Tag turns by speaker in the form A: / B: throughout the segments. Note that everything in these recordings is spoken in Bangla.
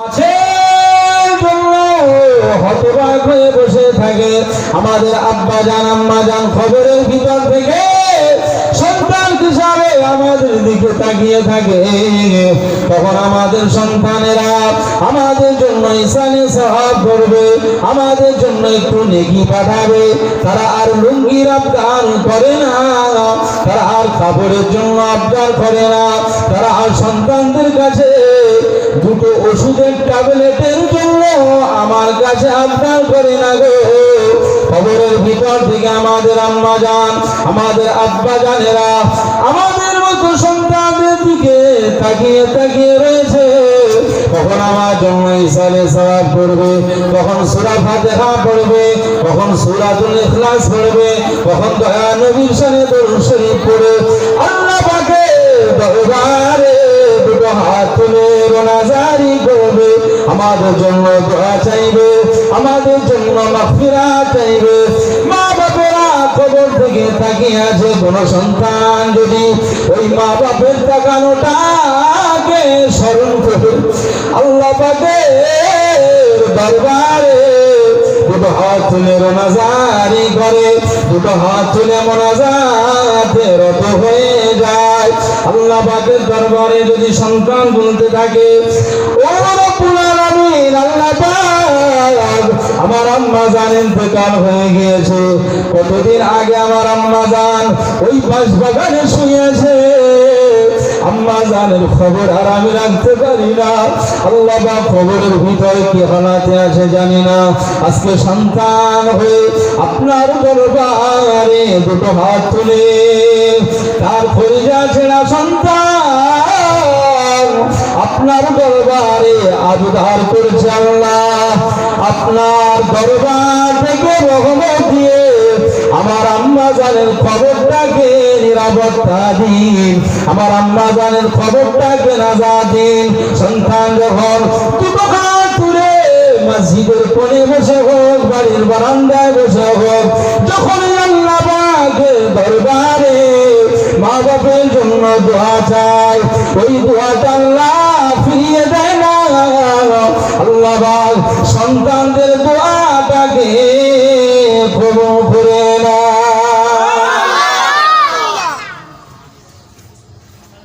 A: আছে হতবাক হয়ে বসে থাকে। আমাদের আব্বা জান আম্মা জান খবরের ভিতর থেকে সন্তান হিসাবে আমাদের দিকে তাকিয়ে থাকে। তখন আমাদের সন্তানেরা আমাদের জন্য ইসানে সওয়াব করবে, আমাদের জন্য একটু নেকি পাঠাবে। তারা আর লুঙ্গির আবদার করে না, তারা আর কাপড়ের জন্য আবদার করে না, তারা আর সন্তানদের কাছে দুটো ওষুধের ট্যাবলেটের জন্য আমার কাছে আবদার করে না গো। খবরের ভিতর থেকে আমাদের আম্মা জান আমাদের আব্বা জানেরা আমাদের মতো সন্তানদের দিকে তাকিয়ে তাকিয়ে রয়েছে। কখন আমার জন্য ইসালে সওয়াব করবে, কখন সূরা ফাতিহা পড়বে, কখন সূরাতুল ইখলাস পড়বে, কখন দয়া নবীর শানে দরুদ শরীফ পড়ে আল্লাহ পাকের দরবারে দুটো হাত তুলে রোনাজারি করবে, আমাদের জন্য দোয়া চাইবে, আমাদের জন্য মাগফিরাত চাইবে। মা বাপেরা কবর থেকে তাকিয়ে আছে, কোন সন্তান যদি ওই মা বাপের তাকানোটাকে স্মরণ করে আল্লাহ পাকের দরবারে দুটো হাত তুলে রোনাজারি করে, দুটো হাত তুলে মোনাজাতে রত হয়ে যায়, আল্লাহ পাকের দরবারে যদি সন্তান বলতে থাকে ও রব্বুল আলামিন, আল্লাহ পাক আমার আম্মা জান ইন্তেকাল হয়ে গিয়েছে, কতদিন আগে আমার আম্মা জান ওই বাস বাগানে শুয়েছে, আম্মা জানের খবর আর আমি রাখতে পারি না, আল্লাহ পাক খবরের ভিতরে কি হালাতে আছে জানি না। আজকে সন্তান হয়ে আপনার দরবারে দুটো হাত তুলে তার কলিজা ছেঁড়া সন্তান আপনার দরবারে আবদার করছে, আল্লাহ আপনার দরবার থেকে রহমত দিয়ে আমার আম্মা জানের খবরটাকে নিরাপত্তা দিন, আমার আম্মা জানের খবরটাকে নাজাত দিন। সন্তান যখন দুটো হাত তুলে মসজিদের কোণে বসে হোক, বাড়ির বারান্দায় বসে হোক, যখন আল্লাহ পাকের দরবারে মা বাপের জন্য দোয়া চায়, ওই দোয়াটা আল্লাহ ফিরিয়ে দেয় না, আল্লাহ পাক সন্তানদের দোয়াটাকে কবুল করে না।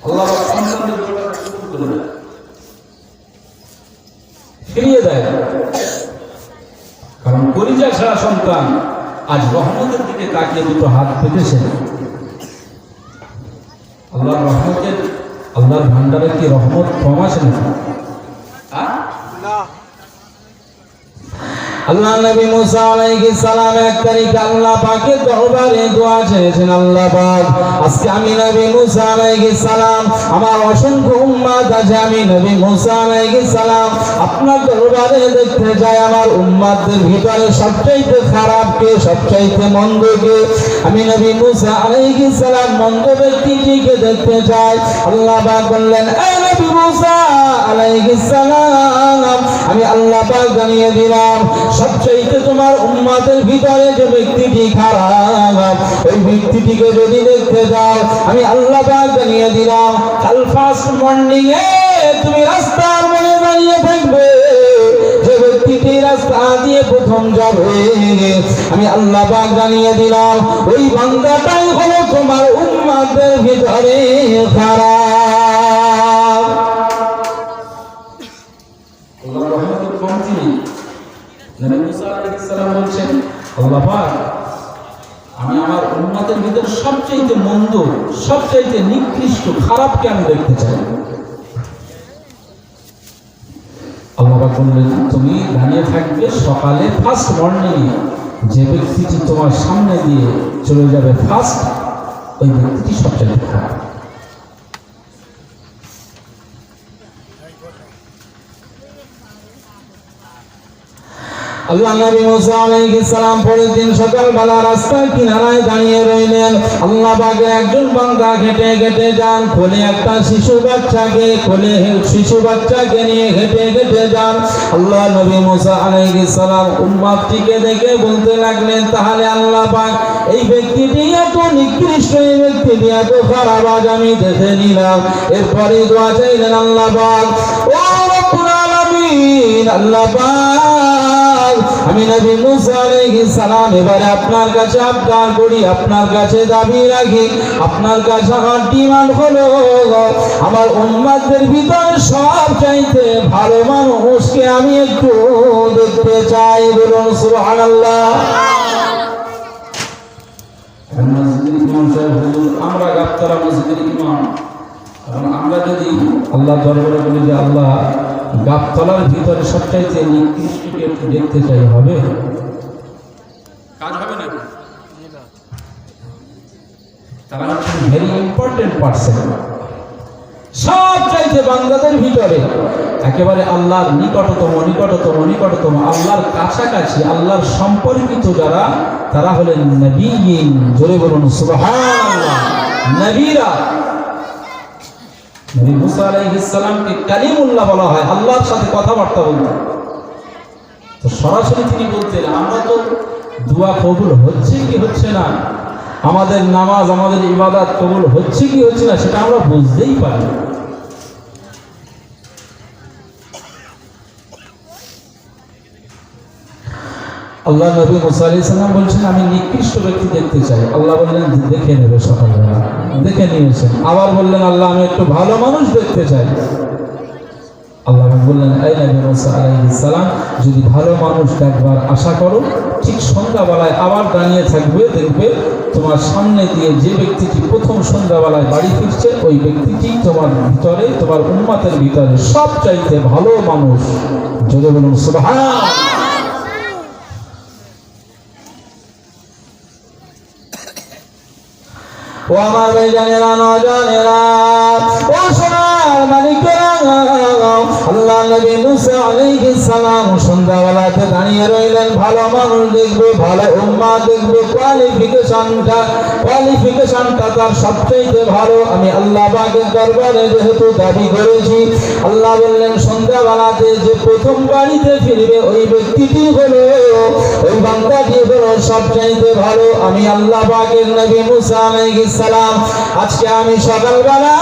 A: আল্লাহ পাক সন্তানদের দোয়াটাকে কবুল করে না, ফিরিয়ে দেয়, কারণ কলিজা ছাড়া সন্তান আজ রহমতের দিকে তাকিয়ে দুটো হাত পেতেছে। আল্লাহর রহমতের আল্লাহর ভান্ডারে কি রহমত কম আছে না? আল্লাহ নবী মুসা আলাইহিস সালাম এক তারিখে আল্লাহ পাকের দরবারে দোয়া চেয়েছেন, আল্লাহ পাক আজকে আমি নবী মুসা আলাইহিস সালাম আমার অসংখ্য উম্মত আছে, আমি নবী মুসা আলাইহিস সালাম আপনার দরবারে দেখতে চাই, আমার উম্মতদের ভিতরে সবচাইতে খারাপ কে, সবচাইতে মন্দ কে? আমি নবী মুসা আলাইহিস সালাম মন্দ ব্যক্তিটিকে দেখতে চাই। আল্লাহ পাক বললেন, এই নবী মুসা আলাইহিস সালাম আমি আল্লাহ পাক জানিয়ে দিলাম সবচাইতে তোমার উম্মতের ভিতরে যে ব্যক্তিটি খারাপ, ওই ব্যক্তিটিকে যদি দেখতে যাও আমি আল্লাহ পাক জানিয়ে দিলাম কাল ফার্স্ট মর্নিং এ তুমি রাস্তার মধ্যে দাঁড়িয়ে থাকবে, যে ব্যক্তিটি রাস্তা দিয়ে প্রথম যাবে আমি আল্লাহ পাক জানিয়ে দিলাম ওই বান্দাটাই হলো তোমার উম্মতের ভিতরে খারাপ। আল্লাহর রহমতের কমতি নেই। নবী মুসা আলাইহিস সালাম বলছেন, আল্লাহ পাক আমি আমার উম্মতের ভিতর সবচেয়ে মন্দ, সবচেয়ে নিকৃষ্ট খারাপকে আমি দেখতে চাই। আল্লাহ পাক বললেন, তুমি দাঁড়িয়ে থাকবে সকালে ফার্স্ট মর্নিং এ, যে ব্যক্তিটি তোমার সামনে দিয়ে চলে যাবে ফার্স্ট, ওই ব্যক্তিটি সবচেয়ে খারাপ। আল্লাহ নবী মুসা আলাইহিস সালাম পরের দিন সকালবেলা রাস্তার কিনারায় দাঁড়িয়ে রইলেন। আল্লাহ পাকের একজন বান্দা হেঁটে হেঁটে যান, কোলে একটা শিশু বাচ্চাকে নিয়ে হেঁটে হেঁটে যান। আল্লাহ নবী মুসা আলাইহিস সালাম উম্মতটিকে দেখে বলতে লাগলেন, তাহলে আল্লাহ পাক এই ব্যক্তিটি এত নিকৃষ্ট, এই ব্যক্তিটি এত খারাপ, আজ আমি দেখে নিলাম। এরপরে দোয়া চাইলেন, আল্লাহ পাক ও রব্বুল আলামিন আলামিন আল্লাহ পাক আমি নবী মুসা আলাইহিস সালাম এবারে আপনার কাছে আবদার করি, আপনার কাছে দাবি রাখি, আপনার কাছে আমার ডিমান্ড হলো আমার উম্মতদের ভিতরে সবচাইতে ভালো মানুষকে আমি একটু দেখতে চাই। বলুন সুবহানাল্লাহ। মসজিদের ইমাম সাহেব হুজুর, আমরা গাবতলা মসজিদের ইমাম, কারণ আমরা যদি আল্লাহ দরবারে বলি যে আল্লাহ গাবতলার ভিতরে সবচাইতে নিকৃষ্টকে একটু দেখতে চাই, হবে? কাজ হবে না? তারা হচ্ছে ভেরি ইম্পর্টেন্ট পার্সন। সবচাইতে বান্দাদের ভিতরে একেবারে আল্লাহর নিকটতম নিকটতম নিকটতম আল্লাহর কাছাকাছি আল্লাহর সম্পর্কিত যারা, তারা হলেন নবীয়িন। জোরে বলুন সুবহানাল্লাহ। নবীরা, নবী মুসা আলাইহিস সালামকে কালিমুল্লাহ বলা হয়, আল্লাহর সাথে কথাবার্তা বলতেন। তো সরাসরি তিনি বলতেন আমরা তো দোয়া কবুল হচ্ছে কি হচ্ছে না, আমাদের নামাজ আমাদের ইবাদত কবুল হচ্ছে কি হচ্ছে না সেটা আমরা বুঝতেই পারি না। আল্লাহ নবী মুসা আলাইহিস সালাম বলছেন আমি নিকৃষ্ট ব্যক্তি দেখতে চাই। আল্লাহ বললেন দেখে নেবে সকালবেলা, দেখে নিয়েছেন। আবার বললেন আল্লাহ আমি একটু ভালো মানুষ দেখতে চাই। আল্লাহ বললেন এই নবী মুসা আলাইহিস সালাম যদি ভালো মানুষ দেখবার আশা করো, ঠিক সন্ধ্যাবেলায় আবার দাঁড়িয়ে থাকবে, দেখবে তোমার সামনে দিয়ে যে ব্যক্তিটি প্রথম সন্ধ্যাবেলায় বাড়ি ফিরছে ওই ব্যক্তিটি তোমার ভিতরে, তোমার উম্মতের ভিতরে সবচাইতে ভালো মানুষ। যদি বলুন সুবহানাল্লাহ। ও আমার ভাইজানেরা, নওজওয়ানেরা, ও সোনার মালিকেরা, আল্লাহ নবী মুসা আলাইহিস সালাম সন্ধ্যাবেলাতে দাঁড়িয়ে রইলেন। ভালো মানুষ দেখবে, ভালো উম্মাত দেখবে, কোয়ালিফিকেশনটা তার সবচেয়ে ভালো। আমি আল্লাহ পাকের দরবারে যেহেতু দাবি করেছি, আল্লাহ বললেন সন্ধ্যাবেলাতে যে প্রথম বাড়িতে ফিরবে ওই ব্যক্তিটি হলো, ওই বান্দাটি হলো সবচেয়ে ভালো। আমি আল্লাহ পাকের নবী মুসা আলাইহিস সালাম আজকে আমি সকালবেলা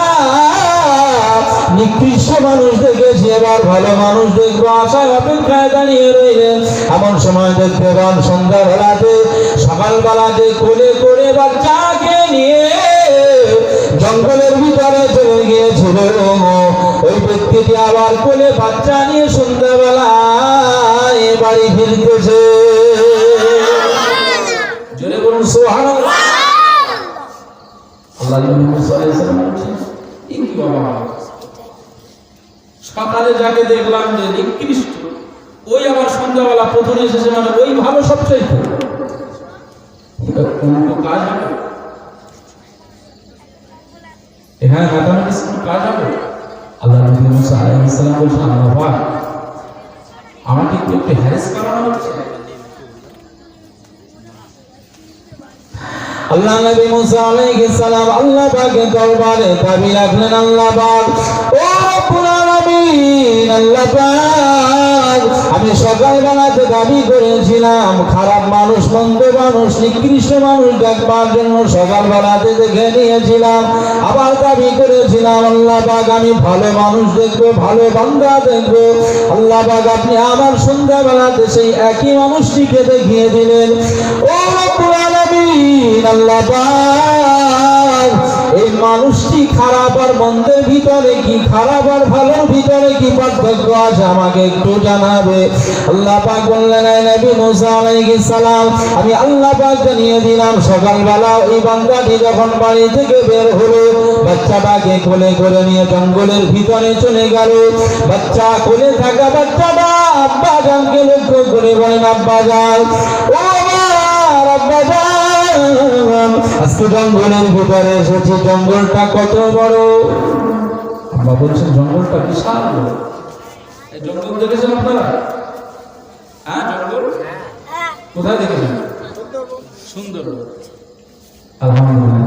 A: নিকৃষ্ট মানুষ দেখেছি, এবার ভালো মানুষ দেখবো আশার অপেক্ষায় দাঁড়িয়ে রইলেন। এমন সময় দেখতে পান সন্ধ্যাবেলাতে সকালবেলাতে কোলে করে বাচ্চাকে নিয়ে জঙ্গলের ভিতরে চলে গিয়েছিল। ওই ব্যক্তিটি আবার কোলে বাচ্চা নিয়ে সন্ধ্যাবেলায় বাড়ি ফিরতেছে। জোরে বলুন সুবহানাল্লাহ। আল্লাহ নবী মুসা আলাইহিস সালাম বলেন কি বাবা, সকালে যাকে দেখলাম যে নিকৃষ্ট ওই আবার সন্ধ্যাবেলা প্রথমে এসেছে, মানে ওই ভালো সবচেয়ে কাজ হবে এখানে ম্যাথামেটিক্স কাজ হবে। আল্লাহ নবী মুসা আলাইহিস সালাম বলেন আল্লাহ আমাকে একটু হ্যারেস করানো হচ্ছে। আল্লাহ নবী মুসা আলাইহিস সালাম আল্লাহ পাকের দরবারে দাবি রাখলেন, আল্লাহ পাক ও রব্বুল আলামিন, আল্লাহ পাক আমি সকালবেলাতে দাবি করেছিলাম খারাপ মানুষ, মন্দ মানুষ, নিকৃষ্ট মানুষ দেখবার জন্য সকালবেলাতে দেখে নিয়েছিলাম। আবার দাবি করেছিলাম আল্লাহ পাক আমি ভালো মানুষ দেখবো, ভালো বান্দা দেখবো। আল্লাহ পাক আপনি আমার সন্ধ্যাবেলাতে সেই একই মানুষটিকে দেখিয়ে দিলেন। ও রব্বুল আলামিন, আল্লাহ পাক এই মানুষটি খারাপ আর মন্দের ভিতরে কি, খারাপ আর ভালোর ভিতরে কি পার্থক্য আছে আমাকে একটু জানাবে। আল্লাহ পাক বললেন হে নবী মুসা আলাইহিস সালাম আমি আল্লাহ পাক জানিয়ে দিলাম সকালবেলা ওই বান্দাটি যখন বাড়ি থেকে বের হলো, বাচ্চাটাকে কোলে করে নিয়ে জঙ্গলের ভিতরে চলে গেল। বাচ্চা কোলে থাকা বাচ্চাটা আব্বা জানকে লক্ষ্য করে বলেন আব্বা জান, ও আমার আব্বা জান, আজকে জঙ্গলের ভিতরে এসেছি, জঙ্গলটা কত বড়। আব্বা বলছেন জঙ্গলটা বিশাল বড়। এই জঙ্গল দেখেছেন আপনারা? হ্যাঁ জঙ্গল কোথায় দেখেছেন? সুন্দর। আলহামদুলিল্লাহ।